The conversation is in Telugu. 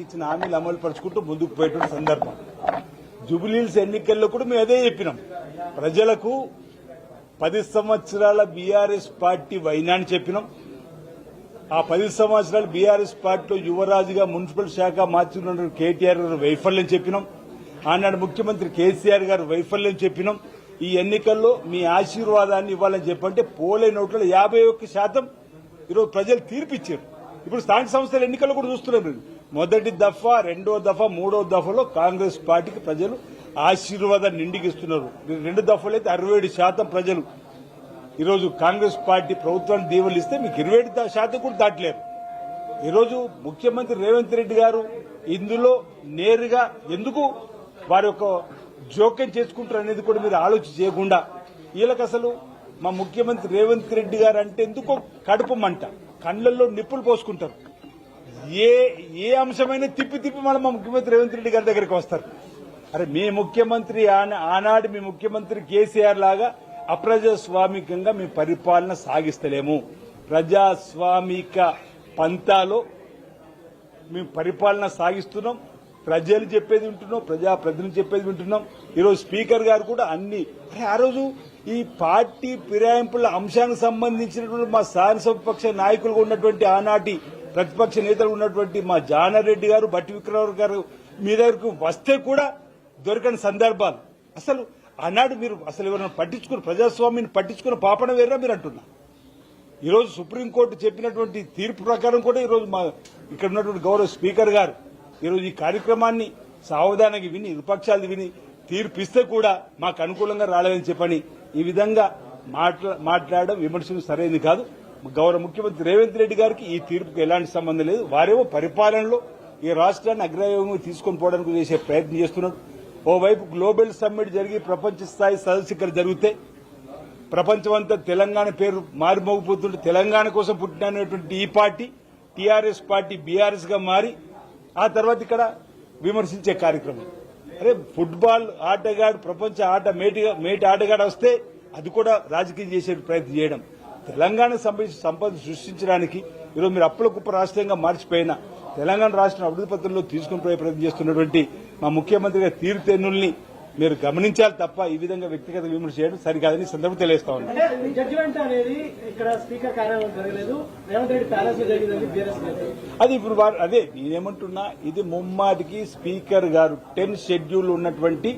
ఇచ్చిన హామీలు అమలు పరుచుకుంటూ ముందుకు పోయేటువంటి సందర్భం. జూబ్లీహిల్స్ ఎన్నికల్లో కూడా మేము అదే చెప్పినాం. ప్రజలకు 10 సంవత్సరాల బీఆర్ఎస్ పార్టీ వైనాన్ని చెప్పినాం. ఆ 10 సంవత్సరాలు బీఆర్ఎస్ పార్టీలో యువరాజుగా మున్సిపల్ శాఖ మార్చుకున్న కేటీఆర్ గారు వైఫల్యం చెప్పినాం. ఆనాడు ముఖ్యమంత్రి కేసీఆర్ గారు వైఫల్యం చెప్పినాం. ఈ ఎన్నికల్లో మీ ఆశీర్వాదాన్ని ఇవ్వాలని చెప్పంటే పోలైన ఓట్లలో 51% ఈరోజు ప్రజలు తీర్పిచ్చారు. ఇప్పుడు స్థానిక సంస్థల ఎన్నికల్లో కూడా చూస్తున్నారు. మొదటి దఫా, రెండో దఫా, మూడో దఫాలో కాంగ్రెస్ పార్టీకి ప్రజలు ఆశీర్వాదాన్ని నిండిగిస్తున్నారు. 2 దఫాలు అయితే 67% ప్రజలు ఈరోజు కాంగ్రెస్ పార్టీ ప్రభుత్వాన్ని దీవెనలు ఇస్తే మీకు 27% కూడా దాటలేరు. ఈరోజు ముఖ్యమంత్రి రేవంత్ రెడ్డి గారు ఇందులో నేరుగా ఎందుకు వారి యొక్క జోక్యం చేసుకుంటారు అనేది కూడా మీరు ఆలోచన చేయకుండా వీళ్ళకి అసలు మా ముఖ్యమంత్రి రేవంత్ రెడ్డి గారు అంటే ఎందుకో కడుపు మంట, కళ్లల్లో నిప్పులు పోసుకుంటారు. ఏ అంశమైనా తిప్పి తిప్పి మళ్ళీ మా ముఖ్యమంత్రి రేవంత్ రెడ్డి గారి దగ్గరికి వస్తారు. అరే మీ ముఖ్యమంత్రి ఆనాడు మీ ముఖ్యమంత్రి కేసీఆర్ లాగా అప్రజాస్వామికంగా మీ పరిపాలన సాగిస్తలేము. ప్రజాస్వామిక పంతాలో మేము పరిపాలన సాగిస్తున్నాం. ప్రజలు చెప్పేది వింటున్నాం, ప్రజాప్రతినిధులు చెప్పేది వింటున్నాం. ఈరోజు స్పీకర్ గారు కూడా ఆ రోజు ఈ పార్టీ ఫిరాయింపుల అంశానికి సంబంధించినటువంటి మా శాసనసభాపక్ష నాయకులుగా ఉన్నటువంటి ఆనాటి ప్రతిపక్ష నేతలు ఉన్నటువంటి మా జానారెడ్డి గారు, బట్టి విక్రమార్క గారు మీ దగ్గరకు వస్తే కూడా దొరకని సందర్భాలు. అసలు ఆనాడు మీరు అసలు ఎవరైనా పట్టించుకుని ప్రజాస్వామ్యాన్ని పట్టించుకున్న పాపన వేరా మీరు అంటున్నారు. ఈరోజు సుప్రీంకోర్టు చెప్పినటువంటి తీర్పు ప్రకారం కూడా ఈరోజు మా ఇక్కడ ఉన్నటువంటి గౌరవ స్పీకర్ గారు ఈరోజు ఈ కార్యక్రమాన్ని సావధానంగా విని విపక్షాలు విని తీర్పు ఇస్తే కూడా మాకు అనుకూలంగా రాలేదని చెప్పని ఈ విధంగా మాట్లాడడం విమర్శలు సరైనది కాదు. గౌరవ ముఖ్యమంత్రి రేవంత్ రెడ్డి గారికి ఈ తీర్పుకు ఎలాంటి సంబంధం లేదు. వారేమో పరిపాలనలో ఈ రాష్ట్రాన్ని అగ్రయోగంగా తీసుకొని పోవడానికి చేసే ప్రయత్నం చేస్తున్నాడు. ఓవైపు గ్లోబల్ సమ్మిట్ జరిగి ప్రపంచ స్థాయి సదస్సు ఇక్కడ జరిగితే ప్రపంచమంతా తెలంగాణ పేరు మారిమోగిపోతుంటే తెలంగాణ కోసం పుట్టినటువంటి ఈ పార్టీ టీఆర్ఎస్ పార్టీ బీఆర్ఎస్ గా మారి ఆ తర్వాత ఇక్కడ విమర్శించే కార్యక్రమం. అరే ఫుట్బాల్ ఆటగాడు ప్రపంచ మేటి ఆటగాడు వస్తే అది కూడా రాజకీయం చేసే ప్రయత్నం చేయడం. తెలంగాణ సంపద సృష్టించడానికి ఈరోజు మీరు అప్పుల కుప్ప రాష్ట్రంగా మార్చిపోయినా తెలంగాణ రాష్ట్రం అభివృద్ధి పత్రంలో తీసుకుని పోయే ప్రయత్నం చేస్తున్నటువంటి మా ముఖ్యమంత్రి గారి తీరుతెన్నుల్ని మీరు గమనించాలి తప్ప ఈ విధంగా వ్యక్తిగత విమర్శ చేయడం సరికాదని సందర్భం తెలియజేస్తా ఉన్నాను. అది ఇప్పుడు అదే నేనేమంటున్నా, ఇది ముమ్మాటికి స్పీకర్ గారు 10 షెడ్యూల్ ఉన్నటువంటి